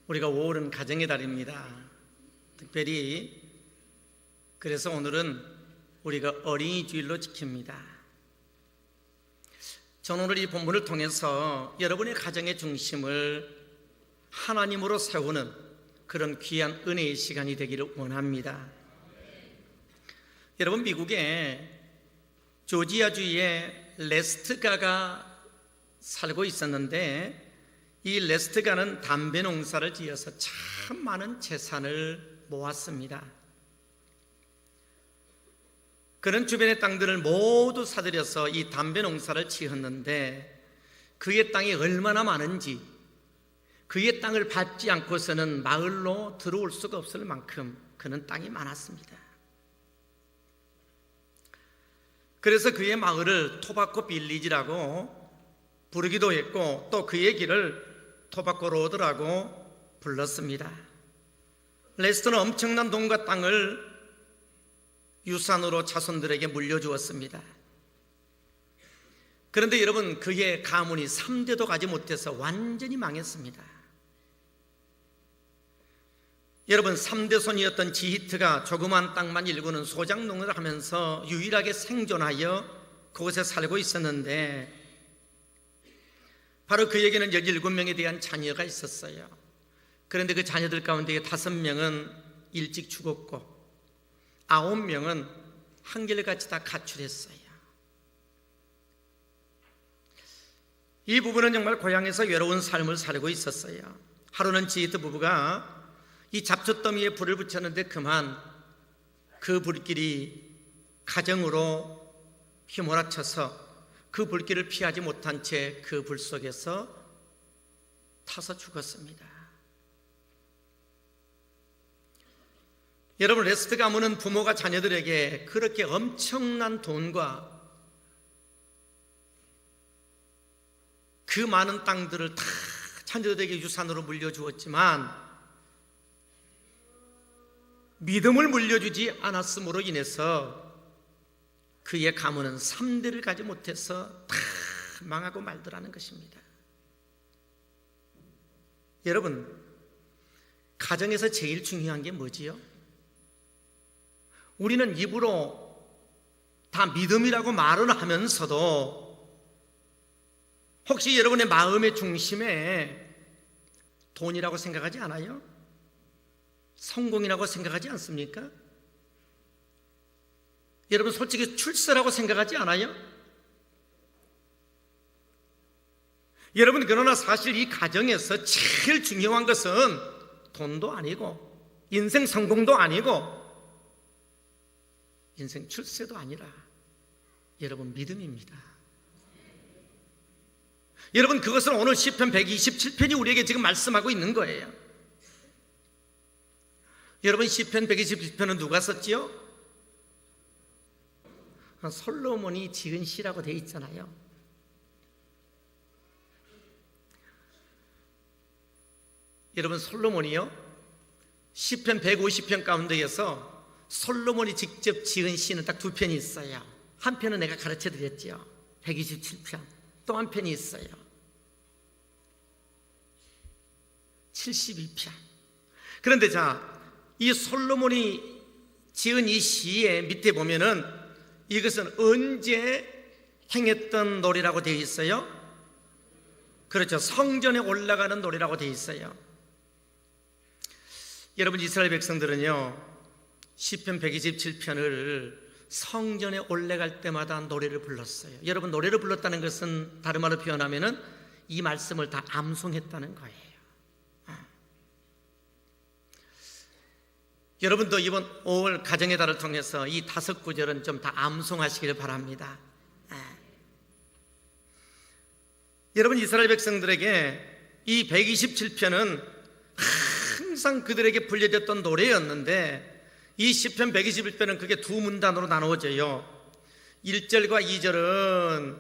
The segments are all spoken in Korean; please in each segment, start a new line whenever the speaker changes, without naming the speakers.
우리가 5월은 가정의 달입니다. 특별히 그래서 오늘은 우리가 어린이 주일로 지킵니다. 저는 오늘 이 본문을 통해서 여러분의 가정의 중심을 하나님으로 세우는 그런 귀한 은혜의 시간이 되기를 원합니다. 여러분, 미국에 조지아주에 레스트가가 살고 있었는데, 이 레스트가는 담배 농사를 지어서 참 많은 재산을 모았습니다. 그런 주변의 땅들을 모두 사들여서 이 담배 농사를 지었는데, 그의 땅이 얼마나 많은지, 그의 땅을 밟지 않고서는 마을로 들어올 수가 없을 만큼 그는 땅이 많았습니다. 그래서 그의 마을을 토바코 빌리지라고 부르기도 했고, 또 그의 길을 토바코 로드라고 불렀습니다. 레스트는 엄청난 돈과 땅을 유산으로 자손들에게 물려주었습니다. 그런데 여러분, 그의 가문이 3대도 가지 못해서 완전히 망했습니다. 여러분, 3대 손이었던 지히트가 조그만 땅만 일구는 소작농을 하면서 유일하게 생존하여 그곳에 살고 있었는데, 바로 그에게는 17명에 대한 자녀가 있었어요. 그런데 그 자녀들 가운데 5명은 일찍 죽었고 9명은 한결같이 다 가출했어요. 이 부부는 정말 고향에서 외로운 삶을 살고 있었어요. 하루는 지히트 부부가 이 잡초더미에 불을 붙였는데 그만 그 불길이 가정으로 휘몰아쳐서 그 불길을 피하지 못한 채 그 불 속에서 타서 죽었습니다. 여러분, 레스트 가문은 부모가 자녀들에게 그렇게 엄청난 돈과 그 많은 땅들을 다 자녀들에게 유산으로 물려주었지만 믿음을 물려주지 않았음으로 인해서 그의 가문은 3대를 가지 못해서 다 망하고 말더라는 것입니다. 여러분, 가정에서 제일 중요한 게 뭐지요? 우리는 입으로 다 믿음이라고 말은 하면서도 혹시 여러분의 마음의 중심에 돈이라고 생각하지 않아요? 성공이라고 생각하지 않습니까? 여러분, 솔직히 출세라고 생각하지 않아요? 여러분, 그러나 사실 이 가정에서 제일 중요한 것은 돈도 아니고 인생 성공도 아니고 인생 출세도 아니라 여러분, 믿음입니다. 여러분, 그것은 오늘 시편 127편이 우리에게 지금 말씀하고 있는 거예요. 여러분, 시편 127편은 누가 썼지요? 솔로몬이 지은 시라고 되어 있잖아요. 여러분, 솔로몬이요, 시편 150편 가운데에서 솔로몬이 직접 지은 시는 딱 2편이 있어요. 한 편은 내가 가르쳐 드렸죠. 127편. 또 한 편이 있어요. 72편. 그런데 이 솔로몬이 지은 이 시의 밑에 보면은 이것은 언제 행했던 노래라고 되어 있어요? 그렇죠. 성전에 올라가는 노래라고 되어 있어요. 여러분, 이스라엘 백성들은요, 시편 127편을 성전에 올라갈 때마다 노래를 불렀어요. 여러분, 노래를 불렀다는 것은 다른 말로 표현하면은 이 말씀을 다 암송했다는 거예요. 여러분도 이번 5월 가정의 달을 통해서 이 5구절은 좀 다 암송하시길 바랍니다. 여러분, 이스라엘 백성들에게 이 127편은 항상 그들에게 불려졌던 노래였는데, 이 시편 121편은 그게 2문단으로 나누어져요. 1절과 2절은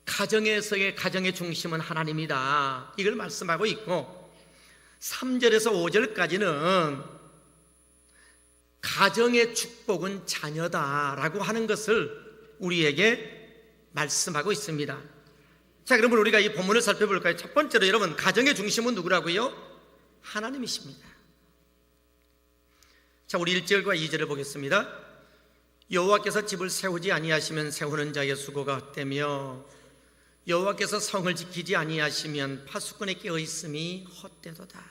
가정에서의 가정의 중심은 하나님이다, 이걸 말씀하고 있고, 3절에서 5절까지는 가정의 축복은 자녀다라고 하는 것을 우리에게 말씀하고 있습니다. 자, 그러면 우리가 이 본문을 살펴볼까요? 첫 번째로 여러분, 가정의 중심은 누구라고요? 하나님이십니다. 자, 우리 1절과 2절을 보겠습니다. 여호와께서 집을 세우지 아니하시면 세우는 자의 수고가 헛되며 여호와께서 성을 지키지 아니하시면 파수꾼의 깨어 있음이 헛되도다.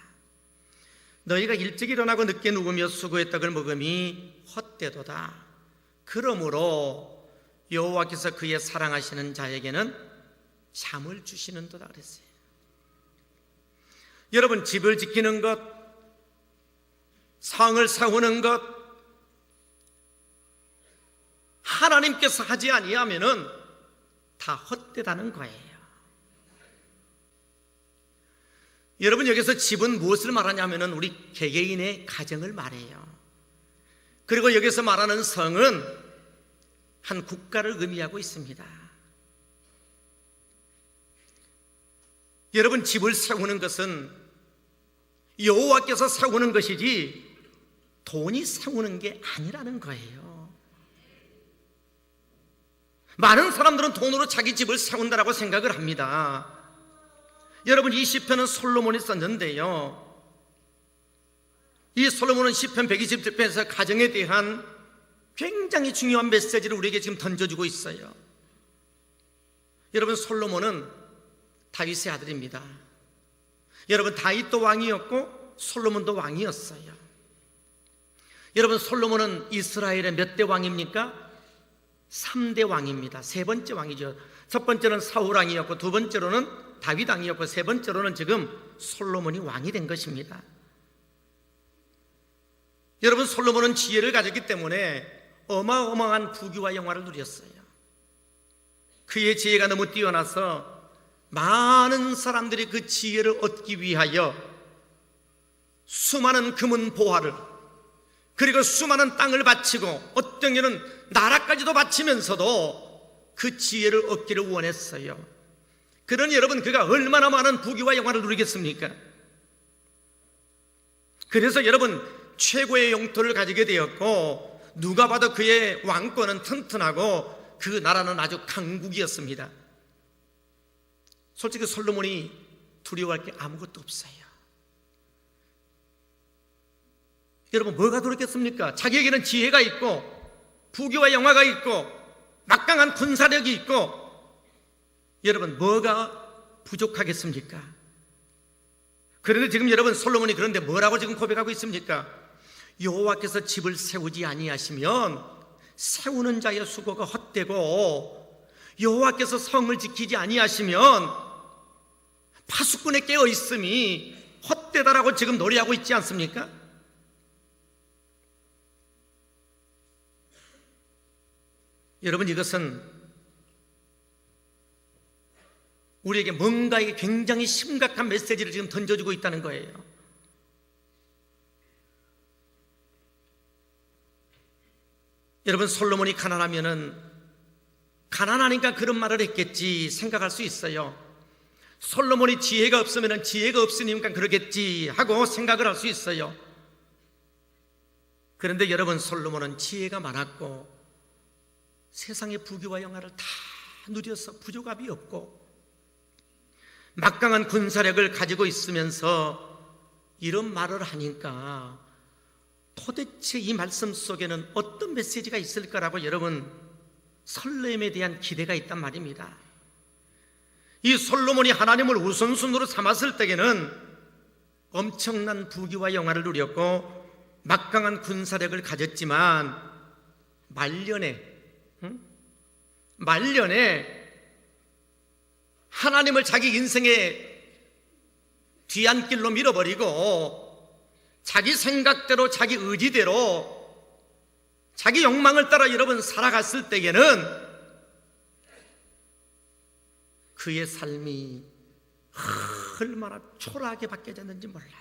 너희가 일찍 일어나고 늦게 누우며 수고의 떡을 먹음이 헛되도다. 그러므로 여호와께서 그의 사랑하시는 자에게는 잠을 주시는도다 그랬어요. 여러분, 집을 지키는 것, 성을 세우는 것, 하나님께서 하지 아니하면은 다 헛되다는 거예요. 여러분, 여기서 집은 무엇을 말하냐면은 우리 개개인의 가정을 말해요. 그리고 여기서 말하는 성은 한 국가를 의미하고 있습니다. 여러분, 집을 세우는 것은 여호와께서 세우는 것이지 돈이 세우는 게 아니라는 거예요. 많은 사람들은 돈으로 자기 집을 세운다라고 생각을 합니다. 여러분, 이 시편은 솔로몬이 썼는데요, 이 솔로몬은 시편 120편에서 가정에 대한 굉장히 중요한 메시지를 우리에게 지금 던져주고 있어요. 여러분, 솔로몬은 다윗의 아들입니다. 여러분, 다윗도 왕이었고 솔로몬도 왕이었어요. 여러분, 솔로몬은 이스라엘의 몇 대 왕입니까? 3대 왕입니다. 세 번째 왕이죠. 첫 번째는 사울 왕이었고, 두 번째로는 다윗 왕이었고, 세 번째로는 지금 솔로몬이 왕이 된 것입니다. 여러분, 솔로몬은 지혜를 가졌기 때문에 어마어마한 부귀와 영화를 누렸어요. 그의 지혜가 너무 뛰어나서 많은 사람들이 그 지혜를 얻기 위하여 수많은 금은 보화를, 그리고 수많은 땅을 바치고 어떤 경우는 나라까지도 바치면서도 그 지혜를 얻기를 원했어요. 그러니 여러분, 그가 얼마나 많은 부귀와 영화를 누리겠습니까? 그래서 여러분, 최고의 영토를 가지게 되었고, 누가 봐도 그의 왕권은 튼튼하고 그 나라는 아주 강국이었습니다. 솔직히 솔로몬이 두려워할 게 아무것도 없어요. 여러분, 뭐가 두렵겠습니까? 자기에게는 지혜가 있고 부귀와 영화가 있고 막강한 군사력이 있고, 여러분, 뭐가 부족하겠습니까? 그런데 지금 여러분, 솔로몬이 그런데 뭐라고 지금 고백하고 있습니까? 여호와께서 집을 세우지 아니하시면 세우는 자의 수고가 헛되고 여호와께서 성을 지키지 아니하시면 파수꾼에 깨어 있음이 헛되다라고 지금 노래하고 있지 않습니까? 여러분, 이것은 우리에게 뭔가에게 굉장히 심각한 메시지를 지금 던져주고 있다는 거예요. 여러분, 솔로몬이 가난하니까 그런 말을 했겠지 생각할 수 있어요. 솔로몬이 지혜가 없으면 지혜가 없으니까 그러겠지 하고 생각을 할 수 있어요. 그런데 여러분, 솔로몬은 지혜가 많았고 세상의 부귀와 영화를 다 누려서 부족함이 없고 막강한 군사력을 가지고 있으면서 이런 말을 하니까 도대체 이 말씀 속에는 어떤 메시지가 있을까라고 여러분, 설렘에 대한 기대가 있단 말입니다. 이 솔로몬이 하나님을 우선순위로 삼았을 때에는 엄청난 부귀와 영화를 누렸고 막강한 군사력을 가졌지만 말년에 하나님을 자기 인생의 뒤안길로 밀어버리고 자기 생각대로, 자기 의지대로, 자기 욕망을 따라 여러분 살아갔을 때에는 그의 삶이 얼마나 초라하게 바뀌어졌는지 몰라요.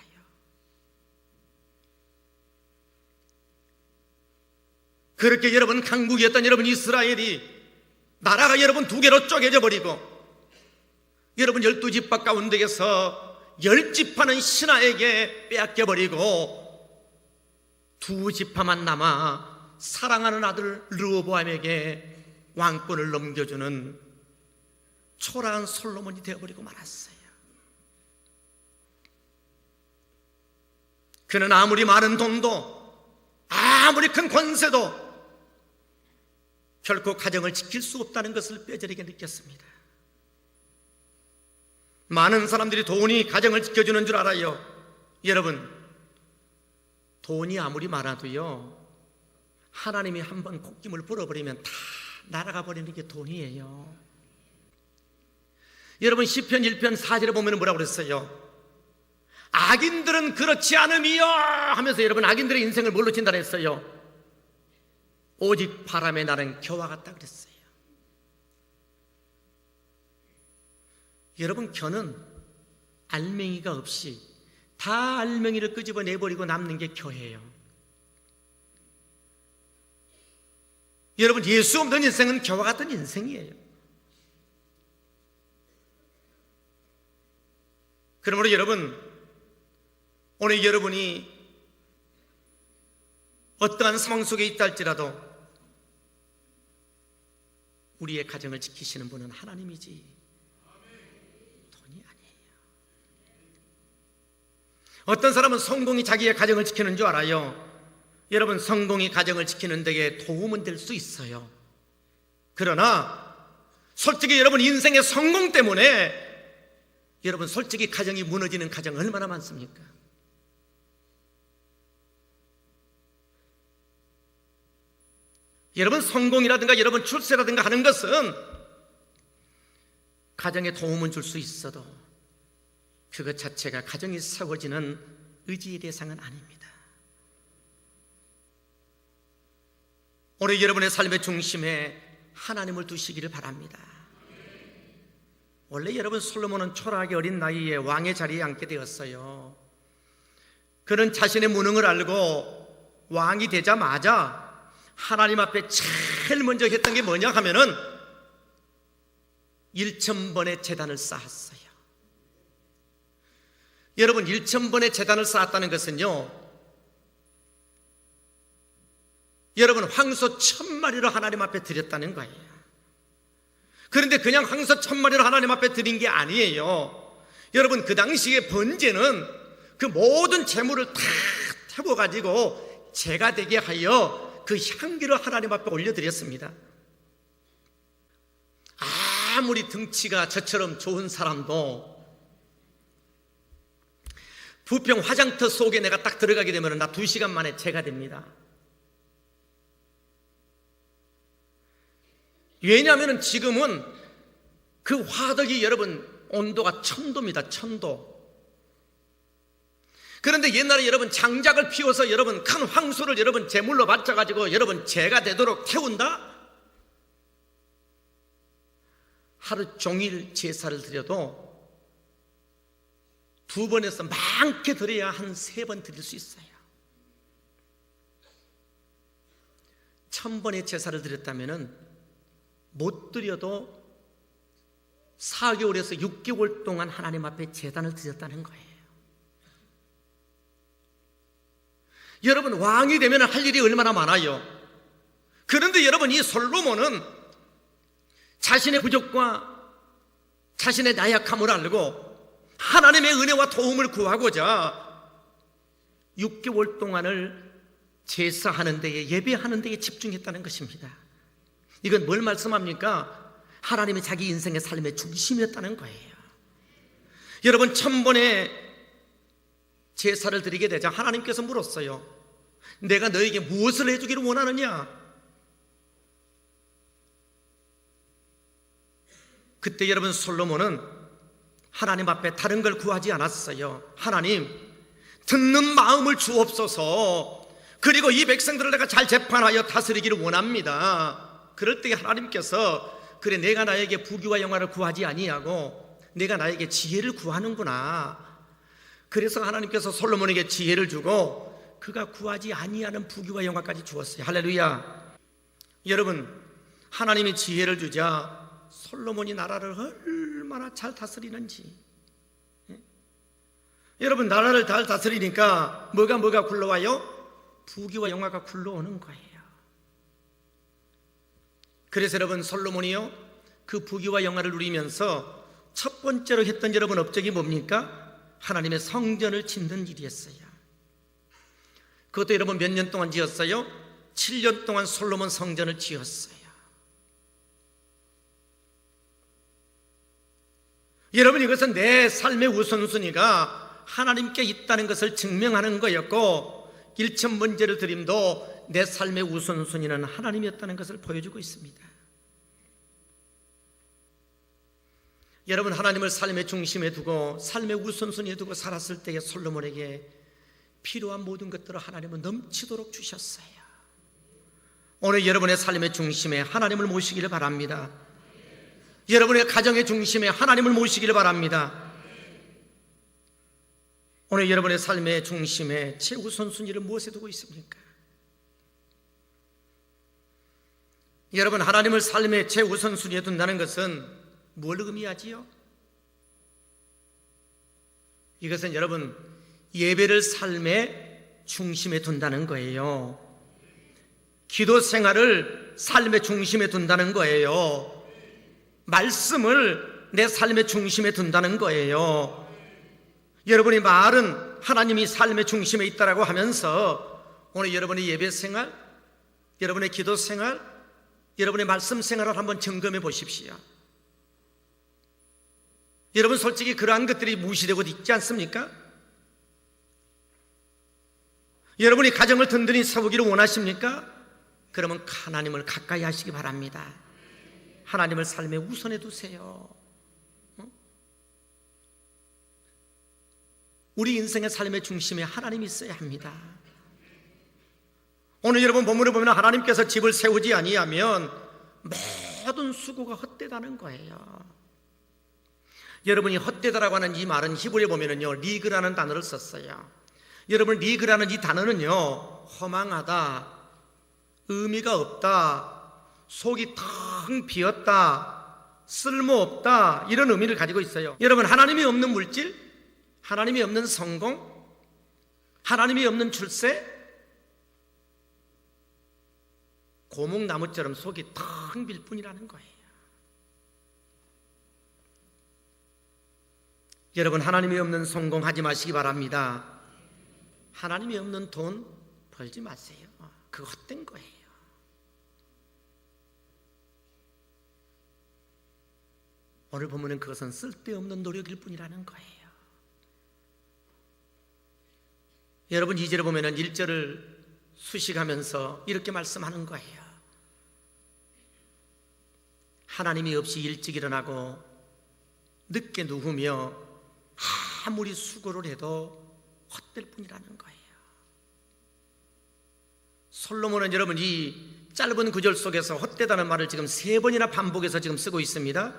그렇게 여러분, 강국이었던 여러분 이스라엘이 나라가 여러분 두 개로 쪼개져 버리고 여러분 12지파 가운데에서 10지파는 신하에게 빼앗겨 버리고 2지파만 남아 사랑하는 아들 르호보암에게 왕권을 넘겨주는 초라한 솔로몬이 되어버리고 말았어요. 그는 아무리 많은 돈도 아무리 큰 권세도 결코 가정을 지킬 수 없다는 것을 뼈저리게 느꼈습니다. 많은 사람들이 돈이 가정을 지켜주는 줄 알아요. 여러분, 돈이 아무리 많아도요, 하나님이 한번 콧김을 불어버리면 다 날아가 버리는 게 돈이에요. 여러분, 시편 1편 4절에 보면 뭐라고 그랬어요? 악인들은 그렇지 않음이요 하면서, 여러분, 악인들의 인생을 뭘로 진단했어요? 오직 바람에 나는 겨와 같다 그랬어요. 여러분, 겨는 알맹이가 없이 다 알맹이를 끄집어내버리고 남는 게 겨예요. 여러분, 예수 없는 인생은 겨와 같은 인생이에요. 그러므로 여러분, 오늘 여러분이 어떠한 상황 속에 있다 할지라도 우리의 가정을 지키시는 분은 하나님이지 돈이 아니에요. 어떤 사람은 성공이 자기의 가정을 지키는 줄 알아요. 여러분, 성공이 가정을 지키는 데에 도움은 될 수 있어요. 그러나 솔직히 여러분, 인생의 성공 때문에 여러분, 솔직히 가정이 무너지는 가정 얼마나 많습니까? 여러분, 성공이라든가 여러분 출세라든가 하는 것은 가정에 도움은 줄 수 있어도 그것 자체가 가정이 세워지는 의지의 대상은 아닙니다. 오늘 여러분의 삶의 중심에 하나님을 두시기를 바랍니다. 원래 여러분, 솔로몬은 초라하게 어린 나이에 왕의 자리에 앉게 되었어요. 그는 자신의 무능을 알고 왕이 되자마자 하나님 앞에 제일 먼저 했던 게 뭐냐 하면은 1,000번의 제단을 쌓았어요. 여러분, 1,000번의 제단을 쌓았다는 것은요, 여러분, 황소 1,000마리를 하나님 앞에 드렸다는 거예요. 그런데 그냥 황소 1,000마리를 하나님 앞에 드린 게 아니에요. 여러분, 그 당시에 번제는 그 모든 재물을 다 태워가지고 제가 되게 하여 그 향기를 하나님 앞에 올려드렸습니다. 아무리 등치가 저처럼 좋은 사람도 부평 화장터 속에 내가 딱 들어가게 되면 나 2시간 만에 제가 됩니다. 왜냐하면 지금은 그 화덕이 여러분 온도가 1,000도입니다. 1,000도. 그런데 옛날에 여러분 장작을 피워서 여러분 큰 황소를 여러분 제물로 바쳐가지고 여러분 제가 되도록 태운다? 하루 종일 제사를 드려도 2번에서 많게 드려야 한 3번 드릴 수 있어요. 1,000번의 제사를 드렸다면은 못 드려도 4개월에서 6개월 동안 하나님 앞에 제단을 드렸다는 거예요. 여러분, 왕이 되면 할 일이 얼마나 많아요. 그런데 여러분, 이 솔로몬은 자신의 부족과 자신의 나약함을 알고 하나님의 은혜와 도움을 구하고자 6개월 동안을 제사하는 데에, 예배하는 데에 집중했다는 것입니다. 이건 뭘 말씀합니까? 하나님이 자기 인생의 삶의 중심이었다는 거예요. 여러분, 1,000번의 제사를 드리게 되자 하나님께서 물었어요. 내가 너에게 무엇을 해주기를 원하느냐? 그때 여러분, 솔로몬은 하나님 앞에 다른 걸 구하지 않았어요. 하나님, 듣는 마음을 주옵소서. 그리고 이 백성들을 내가 잘 재판하여 다스리기를 원합니다. 그럴 때 하나님께서, 그래, 내가 나에게 부귀와 영화를 구하지 아니하고 내가 나에게 지혜를 구하는구나. 그래서 하나님께서 솔로몬에게 지혜를 주고 그가 구하지 아니하는 부귀와 영화까지 주었어요. 할렐루야. 여러분, 하나님이 지혜를 주자 솔로몬이 나라를 얼마나 잘 다스리는지. 여러분, 나라를 잘 다스리니까 뭐가 굴러와요? 부귀와 영화가 굴러오는 거예요. 그래서 여러분, 솔로몬이요, 그 부귀와 영화를 누리면서 첫 번째로 했던 여러분 업적이 뭡니까? 하나님의 성전을 짓는 일이었어요. 그것도 여러분 몇 년 동안 지었어요? 7년 동안 솔로몬 성전을 지었어요. 여러분, 이것은 내 삶의 우선순위가 하나님께 있다는 것을 증명하는 거였고, 일천번제를 드림도 내 삶의 우선순위는 하나님이었다는 것을 보여주고 있습니다. 여러분, 하나님을 삶의 중심에 두고 삶의 우선순위에 두고 살았을 때에 솔로몬에게 필요한 모든 것들을 하나님은 넘치도록 주셨어요. 오늘 여러분의 삶의 중심에 하나님을 모시기를 바랍니다. 여러분의 가정의 중심에 하나님을 모시기를 바랍니다. 오늘 여러분의 삶의 중심에 최우선순위를 무엇에 두고 있습니까? 여러분, 하나님을 삶의 최우선순위에 둔다는 것은 뭘 의미하지요? 이것은 여러분, 예배를 삶의 중심에 둔다는 거예요. 기도 생활을 삶의 중심에 둔다는 거예요. 말씀을 내 삶의 중심에 둔다는 거예요. 여러분이 말은 하나님이 삶의 중심에 있다라고 하면서 오늘 여러분의 예배 생활, 여러분의 기도 생활, 여러분의 말씀 생활을 한번 점검해 보십시오. 여러분, 솔직히 그러한 것들이 무시되고 있지 않습니까? 여러분이 가정을 든든히 세우기를 원하십니까? 그러면 하나님을 가까이 하시기 바랍니다. 하나님을 삶의 우선에 두세요. 우리 인생의 삶의 중심에 하나님이 있어야 합니다. 오늘 여러분 본문을 보면 하나님께서 집을 세우지 아니하면 모든 수고가 헛되다는 거예요. 여러분이 헛되다라고 하는 이 말은 히브리에 보면은요, 리그라는 단어를 썼어요. 여러분, 리그라는 이 단어는요, 허망하다, 의미가 없다, 속이 텅 비었다, 쓸모없다, 이런 의미를 가지고 있어요. 여러분, 하나님이 없는 물질, 하나님이 없는 성공, 하나님이 없는 출세, 고목나무처럼 속이 텅 빌 뿐이라는 거예요. 여러분, 하나님이 없는 성공하지 마시기 바랍니다. 하나님이 없는 돈 벌지 마세요. 그거 헛된 거예요. 오늘 보면은 그것은 쓸데없는 노력일 뿐이라는 거예요. 여러분, 2절에 보면은 1절을 수식하면서 이렇게 말씀하는 거예요. 하나님이 없이 일찍 일어나고 늦게 누우며 아무리 수고를 해도 헛될 뿐이라는 거예요. 솔로몬은 여러분 이 짧은 구절 속에서 헛되다는 말을 지금 3번이나 반복해서 지금 쓰고 있습니다.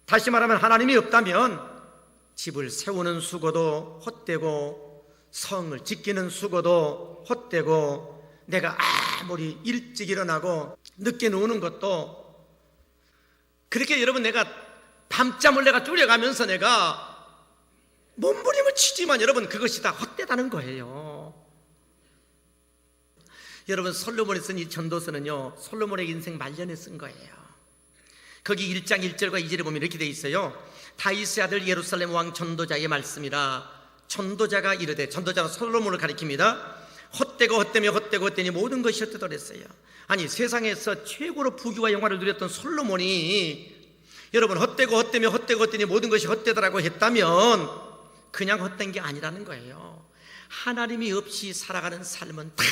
다시 말하면 하나님이 없다면 집을 세우는 수고도 헛되고 성을 지키는 수고도 헛되고 내가 아무리 일찍 일어나고 늦게 누우는 것도 그렇게 여러분 내가 밤잠을 내가 줄여가면서 내가 몸부림을 치지만 여러분 그것이 다 헛되다는 거예요. 여러분, 솔로몬이 쓴 이 전도서는요, 솔로몬의 인생 말년에 쓴 거예요. 거기 1장 1절과 2절에 보면 이렇게 돼 있어요. 다윗의 아들 예루살렘 왕 전도자의 말씀이라. 전도자가 이르되, 전도자가 솔로몬을 가리킵니다. 헛되고 헛되며 헛되고 헛되니 모든 것이 헛되다 그랬어요. 아니, 세상에서 최고로 부귀와 영화를 누렸던 솔로몬이 여러분 헛되고 헛되며 헛되고 헛되니 모든 것이 헛되다라고 했다면 그냥 헛된 게 아니라는 거예요. 하나님이 없이 살아가는 삶은 다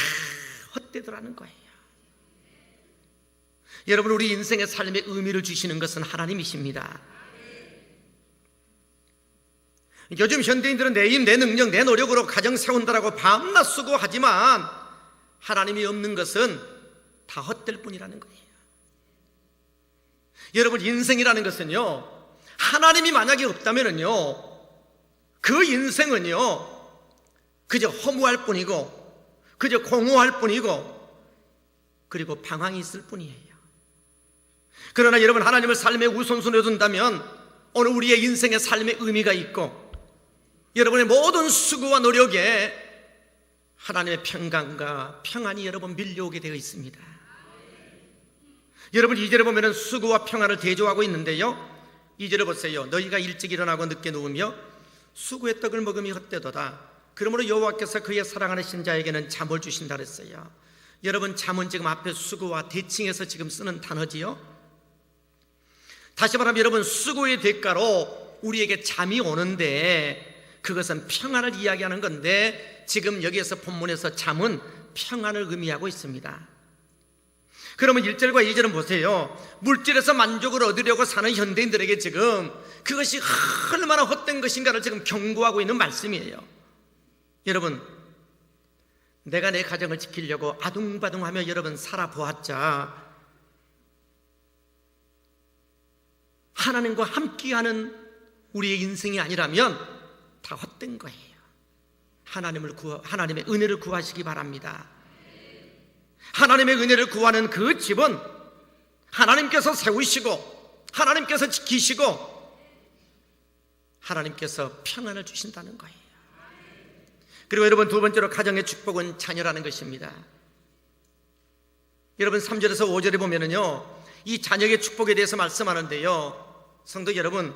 헛되더라는 거예요. 여러분, 우리 인생의 삶에 의미를 주시는 것은 하나님이십니다. 요즘 현대인들은 내 힘, 내 능력, 내 노력으로 가정 세운다라고 밤낮 수고하지만 하나님이 없는 것은 다 헛될 뿐이라는 거예요. 여러분, 인생이라는 것은요, 하나님이 만약에 없다면은요, 그 인생은요 그저 허무할 뿐이고 그저 공허할 뿐이고 그리고 방황이 있을 뿐이에요. 그러나 여러분, 하나님을 삶의 우선순위에 둔다면 오늘 우리의 인생의 삶의 의미가 있고 여러분의 모든 수고와 노력에 하나님의 평강과 평안이 여러분 밀려오게 되어 있습니다. 여러분, 2절에 보면 수고와 평안을 대조하고 있는데요, 2절에 보세요. 너희가 일찍 일어나고 늦게 누우며 수고의 떡을 먹음이 헛되도다. 그러므로 여호와께서 그의 사랑하는 자에게는 잠을 주신다 그랬어요. 여러분, 잠은 지금 앞에 수고와 대칭해서 지금 쓰는 단어지요. 다시 말하면 여러분, 수고의 대가로 우리에게 잠이 오는데 그것은 평안을 이야기하는 건데, 지금 여기에서 본문에서 잠은 평안을 의미하고 있습니다. 그러면 1절과 2절은 보세요. 물질에서 만족을 얻으려고 사는 현대인들에게 지금 그것이 얼마나 헛된 것인가를 지금 경고하고 있는 말씀이에요. 여러분, 내가 내 가정을 지키려고 아둥바둥하며 여러분 살아보았자 하나님과 함께하는 우리의 인생이 아니라면 다 헛된 거예요. 하나님의 은혜를 구하시기 바랍니다. 하나님의 은혜를 구하는 그 집은 하나님께서 세우시고 하나님께서 지키시고 하나님께서 평안을 주신다는 거예요. 그리고 여러분, 두 번째로 가정의 축복은 자녀라는 것입니다. 여러분, 3절에서 5절에 보면은요, 이 자녀의 축복에 대해서 말씀하는데요, 성도 여러분,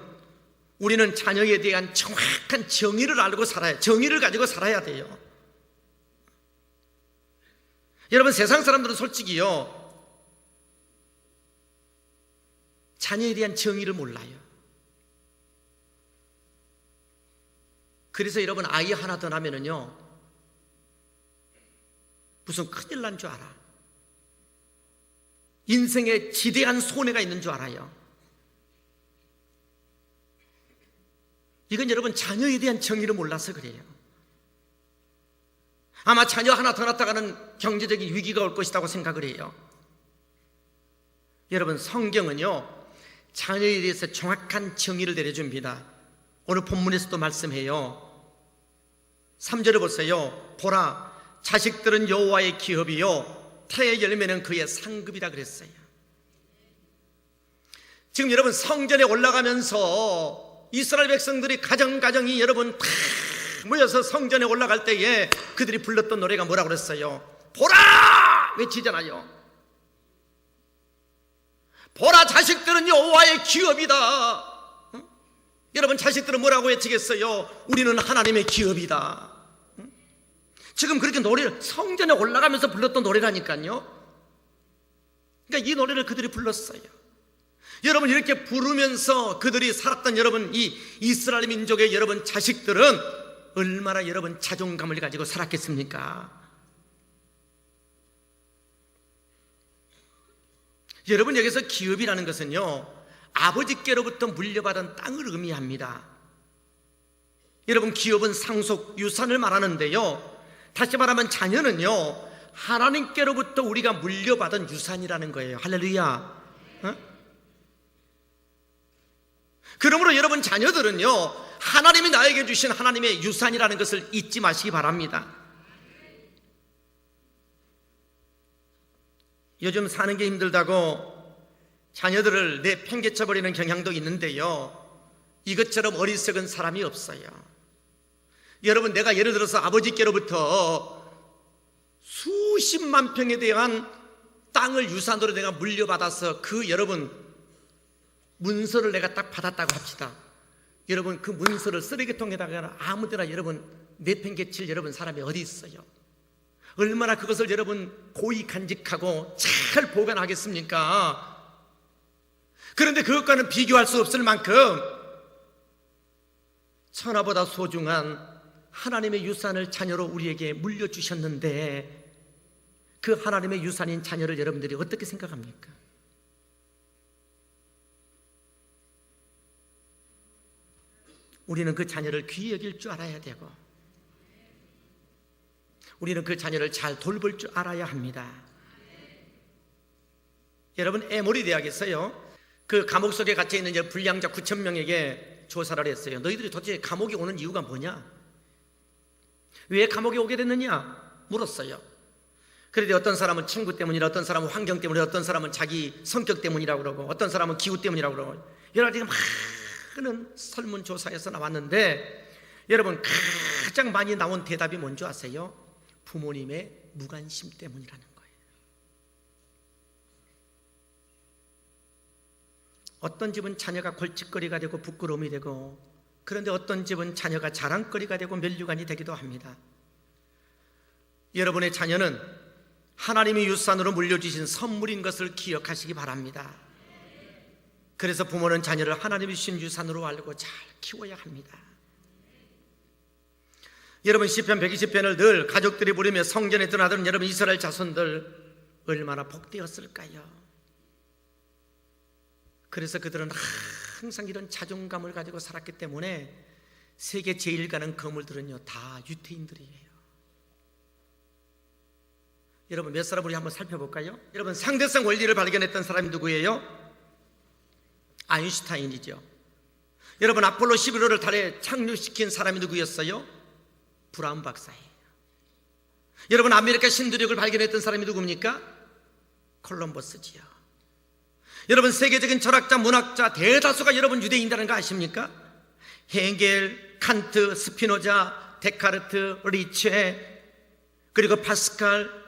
우리는 자녀에 대한 정확한 정의를 알고 살아야, 정의를 가지고 살아야 돼요. 여러분, 세상 사람들은 솔직히요, 자녀에 대한 정의를 몰라요. 그래서 여러분, 아이 하나 더 나면은요, 무슨 큰일 난 줄 알아. 인생에 지대한 손해가 있는 줄 알아요. 이건 여러분, 자녀에 대한 정의를 몰라서 그래요. 아마 자녀 하나 더 낳다가는 경제적인 위기가 올 것이라고 생각을 해요. 여러분, 성경은요, 자녀에 대해서 정확한 정의를 내려줍니다. 오늘 본문에서도 말씀해요. 3절을 보세요. 보라, 자식들은 여호와의 기업이요 태의 열매는 그의 상급이라 그랬어요. 지금 여러분, 성전에 올라가면서 이스라엘 백성들이 가정이 여러분 다 모여서 성전에 올라갈 때에 그들이 불렀던 노래가 뭐라고 그랬어요? 보라! 외치잖아요. 보라, 자식들은 여호와의 기업이다. 여러분, 자식들은 뭐라고 외치겠어요? 우리는 하나님의 기업이다. 지금 그렇게 노래를 성전에 올라가면서 불렀던 노래라니까요. 그러니까 이 노래를 그들이 불렀어요. 여러분, 이렇게 부르면서 그들이 살았던 여러분, 이 이스라엘 민족의 여러분 자식들은 얼마나 여러분 자존감을 가지고 살았겠습니까? 여러분, 여기서 기업이라는 것은요, 아버지께로부터 물려받은 땅을 의미합니다. 여러분, 기업은 상속, 유산을 말하는데요, 다시 말하면 자녀는요, 하나님께로부터 우리가 물려받은 유산이라는 거예요. 할렐루야. 그러므로 여러분, 자녀들은요, 하나님이 나에게 주신 하나님의 유산이라는 것을 잊지 마시기 바랍니다. 요즘 사는 게 힘들다고 자녀들을 내팽개쳐버리는 경향도 있는데요, 이것처럼 어리석은 사람이 없어요. 여러분, 내가 예를 들어서 아버지께로부터 수십만 평에 대한 땅을 유산으로 내가 물려받아서 그 여러분 문서를 내가 딱 받았다고 합시다. 여러분, 그 문서를 쓰레기통에다가 아무데나 여러분 내팽개칠 여러분 사람이 어디 있어요? 얼마나 그것을 여러분 고이 간직하고 잘 보관하겠습니까? 그런데 그것과는 비교할 수 없을 만큼 천하보다 소중한 하나님의 유산을 자녀로 우리에게 물려주셨는데, 그 하나님의 유산인 자녀를 여러분들이 어떻게 생각합니까? 우리는 그 자녀를 귀히 여길 줄 알아야 되고, 우리는 그 자녀를 잘 돌볼 줄 알아야 합니다. 여러분, 에모리 대학에서요, 그 감옥 속에 갇혀 있는 불량자 9,000명에게 조사를 했어요. 너희들이 도대체 감옥에 오는 이유가 뭐냐? 왜 감옥에 오게 됐느냐? 물었어요. 그런데 어떤 사람은 친구 때문이라, 어떤 사람은 환경 때문이라, 어떤 사람은 자기 성격 때문이라고 그러고, 어떤 사람은 기후 때문이라고 그러고, 여러 가지 많은 설문조사에서 나왔는데, 여러분, 가장 많이 나온 대답이 뭔지 아세요? 부모님의 무관심 때문이라는 거예요. 어떤 집은 자녀가 골칫거리가 되고 부끄러움이 되고, 그런데 어떤 집은 자녀가 자랑거리가 되고 면류관이 되기도 합니다. 여러분의 자녀는 하나님의 유산으로 물려주신 선물인 것을 기억하시기 바랍니다. 그래서 부모는 자녀를 하나님이 주신 유산으로 알고 잘 키워야 합니다. 여러분, 시편 120편을 늘 가족들이 부르며 성전에 드나드는 여러분 이스라엘 자손들 얼마나 복되었을까요? 그래서 그들은 항상 이런 자존감을 가지고 살았기 때문에 세계 제일 가는 거물들은요 다 유태인들이에요. 여러분, 몇 사람 우리 한번 살펴볼까요? 여러분, 상대성 원리를 발견했던 사람이 누구예요? 아인슈타인이죠. 여러분, 아폴로 11호를 달에 착륙시킨 사람이 누구였어요? 브라운 박사예요. 여러분, 아메리카 신두력을 발견했던 사람이 누굽니까? 콜럼버스지요. 여러분, 세계적인 철학자, 문학자 대다수가 여러분 유대인이라는 거 아십니까? 헤겔, 칸트, 스피노자, 데카르트, 리체, 그리고 파스칼,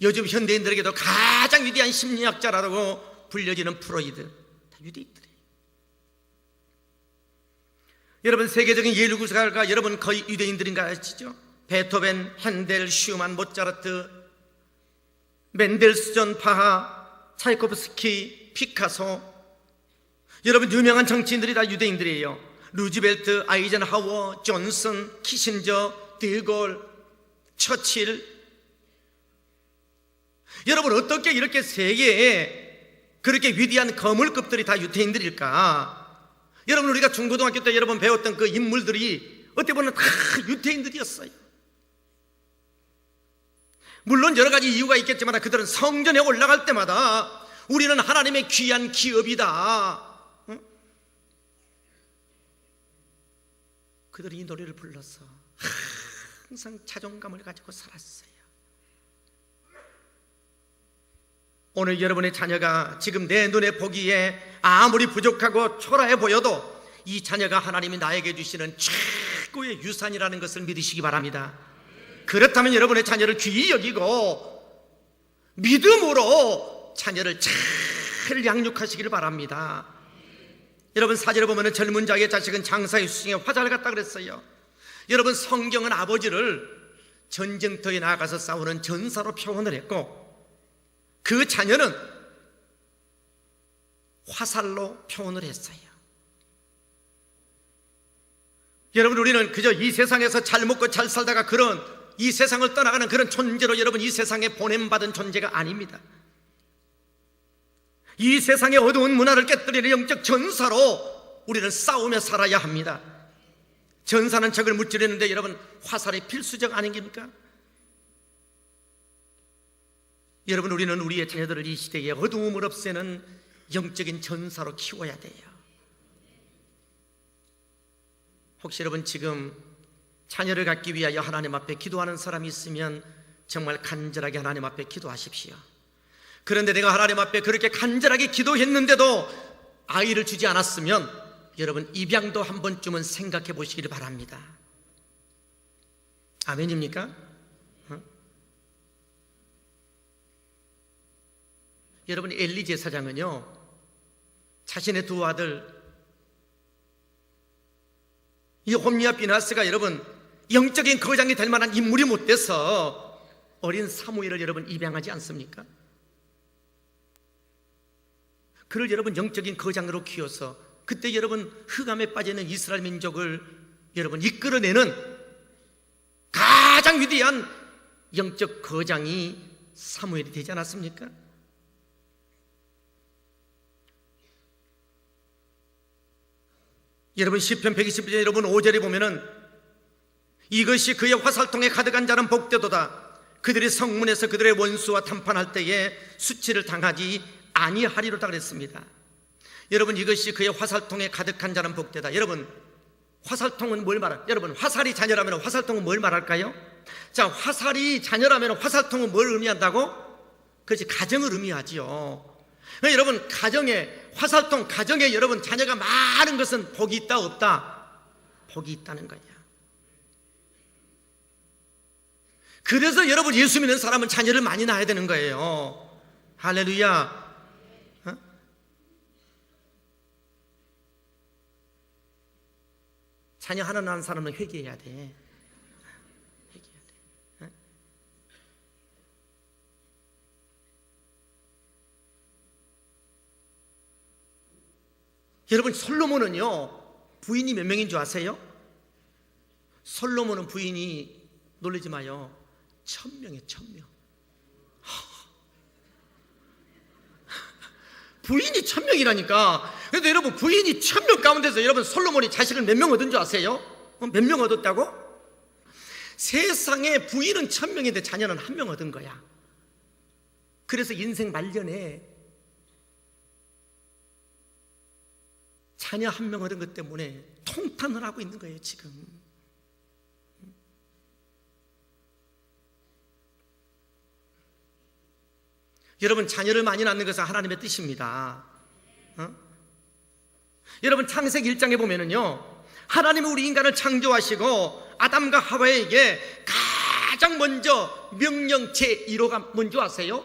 요즘 현대인들에게도 가장 위대한 심리학자라고 불려지는 프로이드, 다 유대인들이에요. 여러분, 세계적인 예술가가 여러분 거의 유대인들인 거 아시죠? 베토벤, 핸델, 슈만, 모차르트, 멘델스존, 바하, 차이코프스키, 피카소. 여러분, 유명한 정치인들이 다 유대인들이에요. 루즈벨트, 아이젠하워, 존슨, 키신저, 드골, 처칠. 여러분, 어떻게 이렇게 세계에 그렇게 위대한 거물급들이 다 유태인들일까? 여러분, 우리가 중고등학교 때 여러분 배웠던 그 인물들이 어떻게 보면 다 유태인들이었어요. 물론 여러 가지 이유가 있겠지만 그들은 성전에 올라갈 때마다 우리는 하나님의 귀한 기업이다, 그들이 이 노래를 불러서 항상 자존감을 가지고 살았어요. 오늘 여러분의 자녀가 지금 내 눈에 보기에 아무리 부족하고 초라해 보여도 이 자녀가 하나님이 나에게 주시는 최고의 유산이라는 것을 믿으시기 바랍니다. 그렇다면 여러분의 자녀를 귀히 여기고 믿음으로 자녀를 잘 양육하시기를 바랍니다. 여러분, 사진을 보면 젊은 자의 자식은 장사의 수중에 화자를 갖다 그랬어요. 여러분, 성경은 아버지를 전쟁터에 나가서 싸우는 전사로 표현을 했고 그 자녀는 화살로 표현을 했어요. 여러분, 우리는 그저 이 세상에서 잘 먹고 잘 살다가 그런 이 세상을 떠나가는 그런 존재로 여러분 이 세상에 보냄받은 존재가 아닙니다. 이 세상의 어두운 문화를 깨뜨리는 영적 전사로 우리는 싸우며 살아야 합니다. 전사는 적을 무찌르는데 여러분 화살이 필수적 아닙니까? 여러분, 우리는 우리의 자녀들을 이 시대의 어두움을 없애는 영적인 전사로 키워야 돼요. 혹시 여러분 지금 자녀를 갖기 위하여 하나님 앞에 기도하는 사람이 있으면 정말 간절하게 하나님 앞에 기도하십시오. 그런데 내가 하나님 앞에 그렇게 간절하게 기도했는데도 아이를 주지 않았으면 여러분 입양도 한 번쯤은 생각해 보시기를 바랍니다. 아멘입니까? 여러분, 엘리 제사장은요 자신의 두 아들 이 홈리와 비나스가 여러분 영적인 거장이 될 만한 인물이 못 돼서 어린 사무엘을 여러분 입양하지 않습니까? 그를 여러분 영적인 거장으로 키워서 그때 여러분 흑암에 빠지는 이스라엘 민족을 여러분 이끌어내는 가장 위대한 영적 거장이 사무엘이 되지 않았습니까? 여러분, 시편 120편 여러분 5절에 보면은 이것이 그의 화살통에 가득한 자는 복되도다. 그들이 성문에서 그들의 원수와談판할 때에 수치를 당하지 아니하리로다 그랬습니다. 여러분, 이것이 그의 화살통에 가득한 자는 복되다. 여러분, 화살통은 뭘 말할까요? 여러분, 화살이 자녀라면 화살통은 뭘 말할까요? 자, 화살이 자녀라면 화살통은 뭘 의미한다고? 그렇지, 가정을 의미하지요. 여러분, 가정에 화살통, 가정에 여러분 자녀가 많은 것은 복이 있다 없다? 복이 있다는 거야. 그래서 여러분 예수 믿는 사람은 자녀를 많이 낳아야 되는 거예요. 할렐루야. 자녀 하나 낳은 사람은 회개해야 돼. 회개해야 돼. 어? 여러분, 솔로몬은요 부인이 몇 명인 줄 아세요? 솔로몬은 부인이, 놀라지 마요, 1000명이에요. 1000명. 부인이 1000명이라니까. 그런데 여러분, 부인이 1000명 가운데서 여러분 솔로몬이 자식을 몇 명 얻은 줄 아세요? 몇 명 얻었다고? 세상에 부인은 1000명인데 자녀는 1명 얻은 거야. 그래서 인생 말년에 자녀 1명 얻은 것 때문에 통탄을 하고 있는 거예요 지금. 여러분, 자녀를 많이 낳는 것은 하나님의 뜻입니다. 여러분, 창세기 1장에 보면은요, 하나님은 우리 인간을 창조하시고 아담과 하와에게 가장 먼저 명령 제1호가 뭔지 아세요?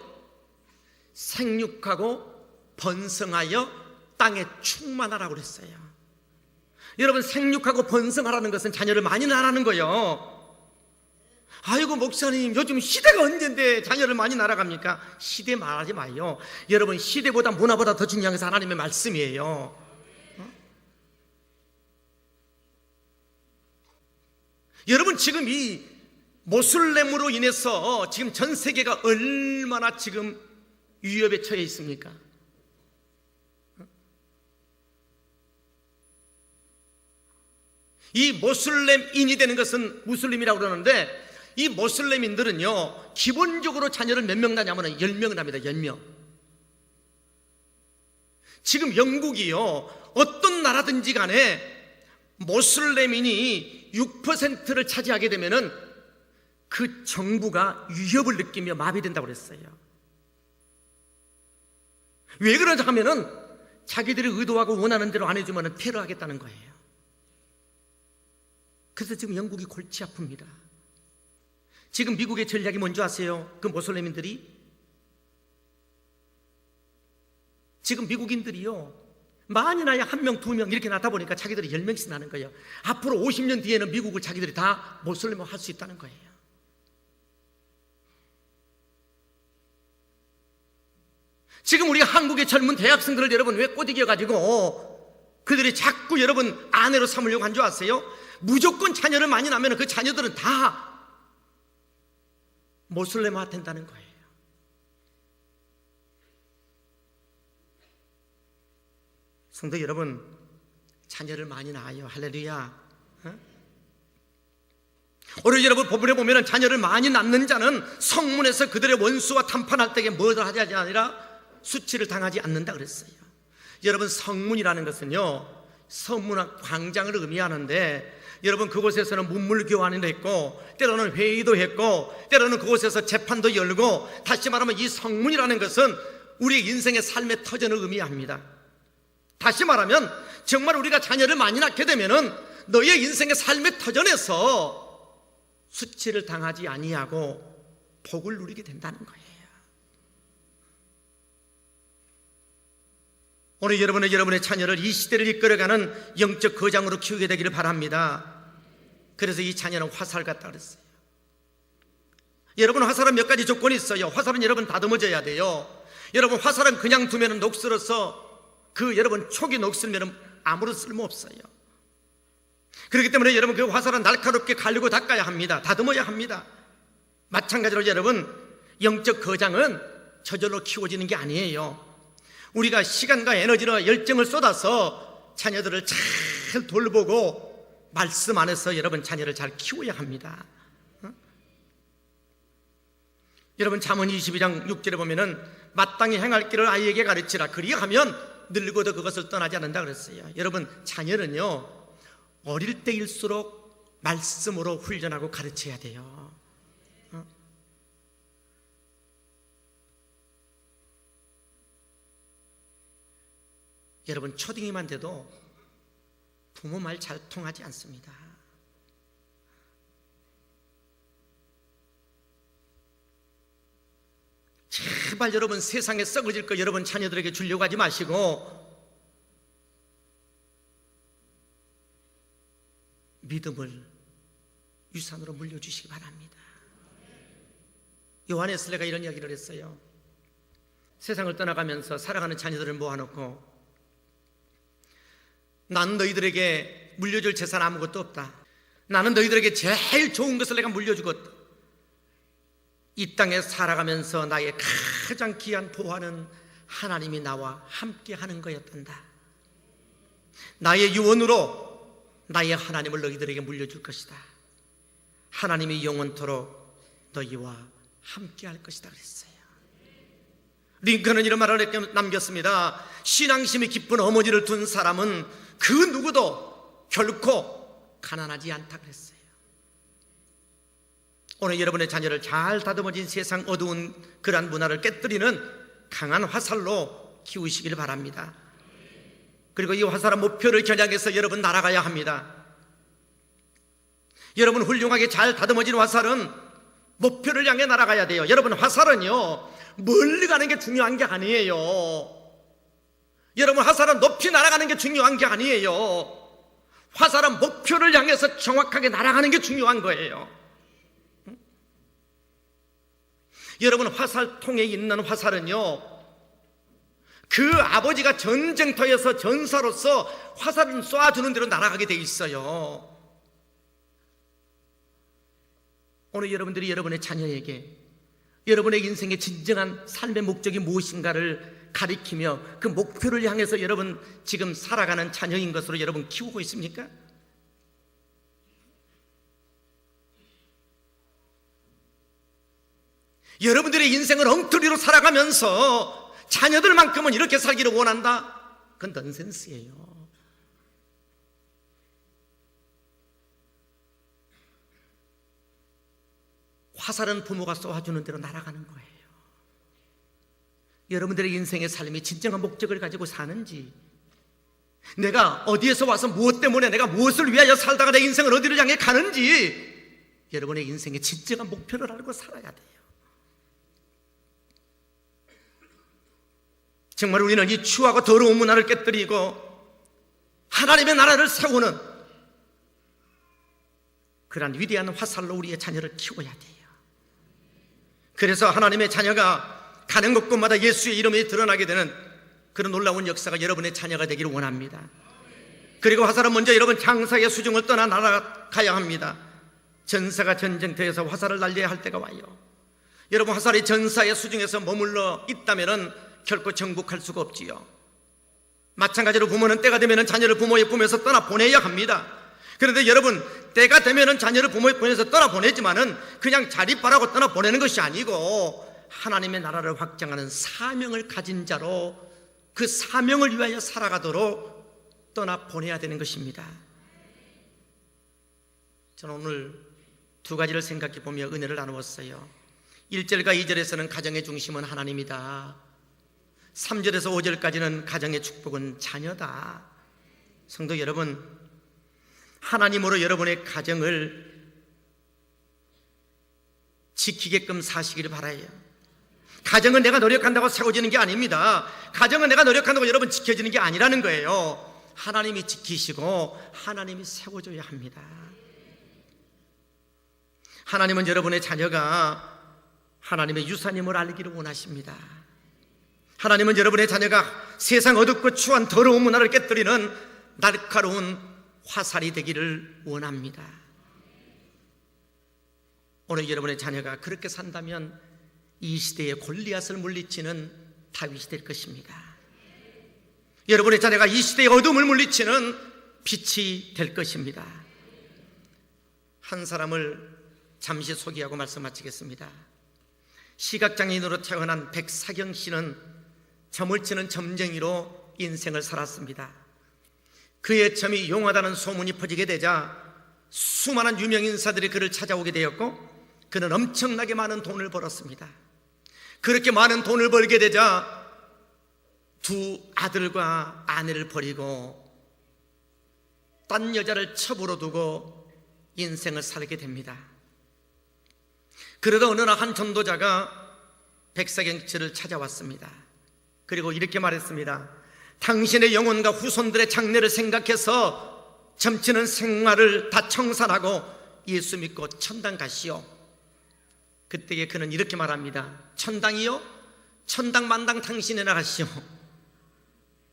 생육하고 번성하여 땅에 충만하라고 그랬어요. 여러분, 생육하고 번성하라는 것은 자녀를 많이 낳으라는 거예요. 아이고 목사님, 요즘 시대가 언젠데 자녀를 많이 날아갑니까? 시대 말하지 마요. 여러분, 시대보다 문화보다 더 중요한 것은 하나님의 말씀이에요. 여러분, 지금 이 모슬렘으로 인해서 지금 전 세계가 얼마나 지금 위협에 처해 있습니까? 이 모슬렘인이 되는 것은 무슬림이라고 그러는데, 이 모슬렘인들은요 기본적으로 자녀를 몇 명 낳냐면 10명을 합니다. 10명. 지금 영국이요, 어떤 나라든지 간에 모슬렘인이 6%를 차지하게 되면은 그 정부가 위협을 느끼며 마비된다고 그랬어요. 왜 그러냐 하면은 자기들이 의도하고 원하는 대로 안 해주면 테러하겠다는 거예요. 그래서 지금 영국이 골치 아픕니다. 지금 미국의 전략이 뭔지 아세요? 그 모슬렘인들이 지금 미국인들이요 많이 나야 1명, 2명 이렇게 낳다 보니까 자기들이 10명씩 나는 거예요. 앞으로 50년 뒤에는 미국을 자기들이 다 모슬렘화 할 수 있다는 거예요. 지금 우리 한국의 젊은 대학생들을 여러분 왜 꼬드겨가지고 그들이 자꾸 여러분 아내로 삼으려고 한 줄 아세요? 무조건 자녀를 많이 낳으면 그 자녀들은 다 모슬렘화 된다는 거예요. 성도 여러분, 자녀를 많이 낳아요. 할렐루야. 오늘 여러분 본문에 보면 자녀를 많이 낳는 자는 성문에서 그들의 원수와談판할 때에 뭐를 하지 아니라 수치를 당하지 않는다 그랬어요. 여러분, 성문이라는 것은요 성문학 광장을 의미하는데, 여러분 그곳에서는 문물 교환을 했고 때로는 회의도 했고 때로는 그곳에서 재판도 열고, 다시 말하면 이 성문이라는 것은 우리 인생의 삶의 터전을 의미합니다. 다시 말하면 정말 우리가 자녀를 많이 낳게 되면은 너의 인생의 삶의 터전에서 수치를 당하지 아니하고 복을 누리게 된다는 거예요. 오늘 여러분의 자녀를 이 시대를 이끌어가는 영적 거장으로 키우게 되기를 바랍니다. 그래서 이 자녀는 화살 같다 그랬어요. 여러분, 화살은 몇 가지 조건이 있어요. 화살은 여러분 다듬어져야 돼요. 여러분, 화살은 그냥 두면 녹슬어서 여러분 촉이 녹슬면 아무런 쓸모 없어요. 그렇기 때문에 여러분 그 화살은 날카롭게 갈리고 닦아야 합니다. 다듬어야 합니다. 마찬가지로 여러분, 영적 거장은 저절로 키워지는 게 아니에요. 우리가 시간과 에너지와 열정을 쏟아서 자녀들을 잘 돌보고 말씀 안에서 여러분 자녀를 잘 키워야 합니다. 여러분, 잠언 22장 6절에 보면은 마땅히 행할 길을 아이에게 가르치라, 그리하면 늙어도 그것을 떠나지 않는다 그랬어요. 여러분, 자녀는요 어릴 때일수록 말씀으로 훈련하고 가르쳐야 돼요. 여러분, 초딩이만 돼도 부모 말 잘 통하지 않습니다. 제발 여러분, 세상에 썩어질 거 여러분 자녀들에게 주려고 하지 마시고 믿음을 유산으로 물려주시기 바랍니다. 요한 웨슬레가 이런 이야기를 했어요. 세상을 떠나가면서 살아가는 자녀들을 모아놓고 나는 너희들에게 물려줄 재산 아무것도 없다. 나는 너희들에게 제일 좋은 것을 내가 물려주겠다. 이 땅에 살아가면서 나의 가장 귀한 보화는 하나님이 나와 함께 하는 거였단다. 나의 유언으로 나의 하나님을 너희들에게 물려줄 것이다. 하나님이 영원토록 너희와 함께 할 것이다 그랬어요. 링컨은 이런 말을 남겼습니다. 신앙심이 깊은 어머니를 둔 사람은 그 누구도 결코 가난하지 않다 그랬어요. 오늘 여러분의 자녀를 잘 다듬어진 세상 어두운 그러한 문화를 깨뜨리는 강한 화살로 키우시길 바랍니다. 그리고 이 화살은 목표를 겨냥해서 여러분 날아가야 합니다. 여러분 훌륭하게 잘 다듬어진 화살은 목표를 향해 날아가야 돼요. 여러분 화살은요 멀리 가는 게 중요한 게 아니에요. 여러분 화살은 높이 날아가는 게 중요한 게 아니에요. 화살은 목표를 향해서 정확하게 날아가는 게 중요한 거예요. 여러분 화살통에 있는 화살은요 그 아버지가 전쟁터에서 전사로서 화살을 쏴주는 대로 날아가게 돼 있어요. 오늘 여러분들이 여러분의 자녀에게 여러분의 인생의 진정한 삶의 목적이 무엇인가를 가리키며 그 목표를 향해서 여러분 지금 살아가는 자녀인 것으로 여러분 키우고 있습니까? 여러분들의 인생을 엉터리로 살아가면서 자녀들만큼은 이렇게 살기를 원한다? 그건 넌센스예요. 화살은 부모가 쏘아주는 대로 날아가는 거예요. 여러분들의 인생의 삶이 진정한 목적을 가지고 사는지, 내가 어디에서 와서 무엇 때문에 내가 무엇을 위하여 살다가 내 인생을 어디를 향해 가는지 여러분의 인생의 진정한 목표를 알고 살아야 돼요. 정말 우리는 이 추하고 더러운 문화를 깨뜨리고 하나님의 나라를 세우는 그러한 위대한 화살로 우리의 자녀를 키워야 돼요. 그래서 하나님의 자녀가 가는 곳곳마다 예수의 이름이 드러나게 되는 그런 놀라운 역사가 여러분의 자녀가 되기를 원합니다. 그리고 화살은 먼저 여러분 장사의 수중을 떠나 날아가야 합니다. 전사가 전쟁터에서 화살을 날려야 할 때가 와요. 여러분 화살이 전사의 수중에서 머물러 있다면 결코 정복할 수가 없지요. 마찬가지로 부모는 때가 되면 자녀를 부모의 품에서 떠나보내야 합니다. 그런데 여러분 때가 되면 자녀를 부모의 품에서 떠나보내지만은 그냥 자립하라고 떠나보내는 것이 아니고 하나님의 나라를 확장하는 사명을 가진 자로 그 사명을 위하여 살아가도록 떠나보내야 되는 것입니다. 저는 오늘 두 가지를 생각해 보며 은혜를 나누었어요. 1절과 2절에서는 가정의 중심은 하나님이다. 3절에서 5절까지는 가정의 축복은 자녀다. 성도 여러분, 하나님으로 여러분의 가정을 지키게끔 사시기를 바라요. 가정은 내가 노력한다고 세워지는 게 아닙니다. 가정은 내가 노력한다고 여러분 지켜지는 게 아니라는 거예요. 하나님이 지키시고 하나님이 세워줘야 합니다. 하나님은 여러분의 자녀가 하나님의 유산임을 알기를 원하십니다. 하나님은 여러분의 자녀가 세상 어둡고 추한 더러운 문화를 깨뜨리는 날카로운 화살이 되기를 원합니다. 오늘 여러분의 자녀가 그렇게 산다면 이 시대의 골리앗을 물리치는 다윗이 될 것입니다. 여러분의 자녀가 이 시대의 어둠을 물리치는 빛이 될 것입니다. 한 사람을 잠시 소개하고 말씀 마치겠습니다. 시각장애인으로 태어난 백사경 씨는 점을 치는 점쟁이로 인생을 살았습니다. 그의 점이 용하다는 소문이 퍼지게 되자 수많은 유명 인사들이 그를 찾아오게 되었고 그는 엄청나게 많은 돈을 벌었습니다. 그렇게 많은 돈을 벌게 되자 두 아들과 아내를 버리고 딴 여자를 첩으로 두고 인생을 살게 됩니다. 그러다 어느 날 한 전도자가 백사경 씨를 찾아왔습니다. 그리고 이렇게 말했습니다. 당신의 영혼과 후손들의 장래를 생각해서 점치는 생활을 다 청산하고 예수 믿고 천당 가시오. 그때에 그는 이렇게 말합니다. 천당이요? 천당 만당 당신이나 가시오.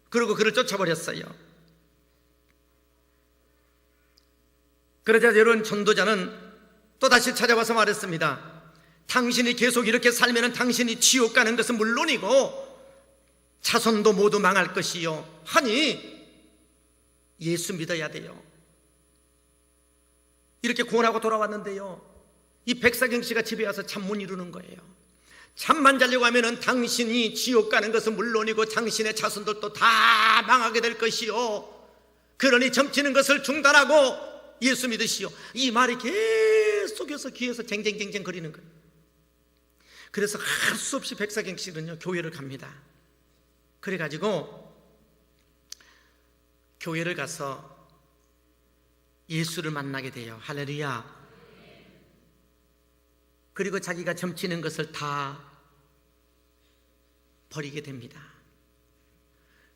그리고 그를 쫓아버렸어요. 그러자 여러분, 전도자는 또다시 찾아와서 말했습니다. 당신이 계속 이렇게 살면 당신이 지옥 가는 것은 물론이고 자손도 모두 망할 것이요 하니 예수 믿어야 돼요. 이렇게 고언하고 돌아왔는데요, 이 백사경 씨가 집에 와서 잠 못 이루는 거예요. 잠만 자려고 하면 당신이 지옥 가는 것은 물론이고 당신의 자손들도 다 망하게 될 것이요, 그러니 점치는 것을 중단하고 예수 믿으시오. 이 말이 계속해서 귀에서 쟁쟁쟁쟁 거리는 거예요. 그래서 할 수 없이 백사경 씨는요 교회를 갑니다. 그래가지고 교회를 가서 예수를 만나게 돼요. 할렐루야. 그리고 자기가 점치는 것을 다 버리게 됩니다.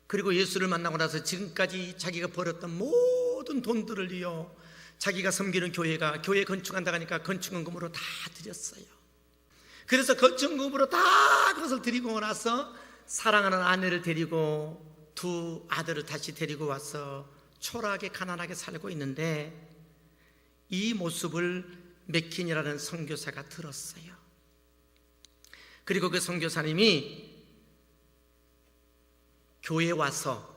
그리고 예수를 만나고 나서 지금까지 자기가 벌었던 모든 돈들을요, 자기가 섬기는 교회 건축한다고 하니까 건축원금으로 다 드렸어요. 그래서 건축원금으로 다 그것을 드리고 나서 사랑하는 아내를 데리고 두 아들을 다시 데리고 와서 초라하게 가난하게 살고 있는데, 이 모습을 맥킨이라는 선교사가 들었어요. 그리고 그 선교사님이 교회에 와서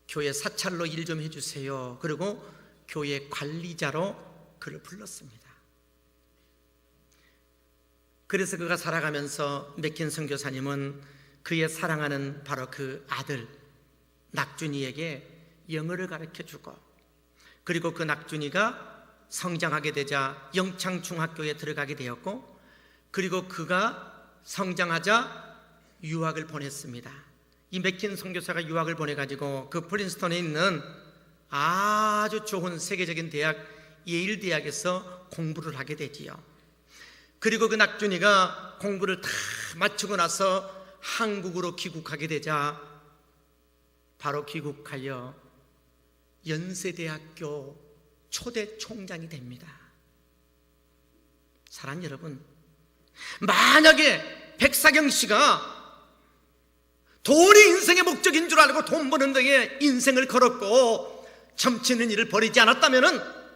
교회 사찰로 일 좀 해주세요. 그리고 교회 관리자로 그를 불렀습니다. 그래서 그가 살아가면서 맥킨 선교사님은 그의 사랑하는 바로 그 아들 낙준이에게 영어를 가르쳐주고, 그리고 그 낙준이가 성장하게 되자 영창중학교에 들어가게 되었고, 그리고 그가 성장하자 유학을 보냈습니다. 이 맥킨 선교사가 유학을 보내가지고 그 프린스턴에 있는 아주 좋은 세계적인 대학 예일 대학에서 공부를 하게 되지요. 그리고 그 낙준이가 공부를 다 마치고 나서 한국으로 귀국하게 되자 바로 귀국하여 연세대학교 초대 총장이 됩니다. 사랑하는 여러분, 만약에 백사경 씨가 돈이 인생의 목적인 줄 알고 돈 버는 데에 인생을 걸었고 점치는 일을 버리지 않았다면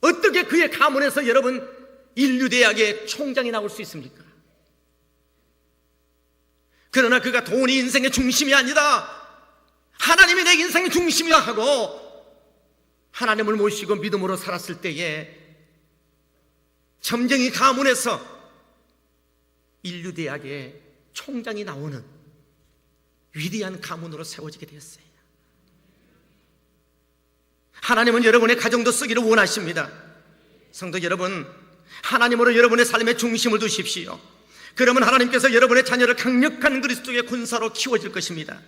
어떻게 그의 가문에서 여러분 인류대학의 총장이 나올 수 있습니까? 그러나 그가 돈이 인생의 중심이 아니다, 하나님이 내 인생의 중심이야 하고 하나님을 모시고 믿음으로 살았을 때에 점쟁이 가문에서 인류대학의 총장이 나오는 위대한 가문으로 세워지게 되었어요. 하나님은 여러분의 가정도 쓰기를 원하십니다. 성도 여러분, 하나님으로 여러분의 삶의 중심을 두십시오. 그러면 하나님께서 여러분의 자녀를 강력한 그리스도의 군사로 키워줄 것입니다.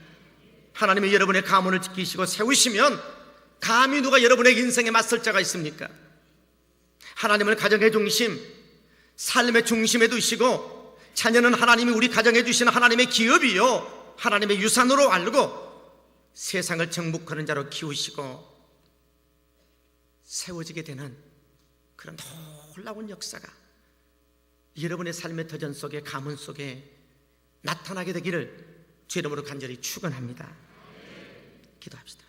하나님이 여러분의 가문을 지키시고 세우시면 감히 누가 여러분의 인생에 맞설 자가 있습니까? 하나님을 가정의 중심, 삶의 중심에 두시고 자녀는 하나님이 우리 가정에 주신 하나님의 기업이요 하나님의 유산으로 알고 세상을 정복하는 자로 키우시고 세워지게 되는 그런 놀라운 역사가 여러분의 삶의 터전 속에, 가문 속에 나타나게 되기를 주 이름으로 간절히 축원합니다. 기도합시다.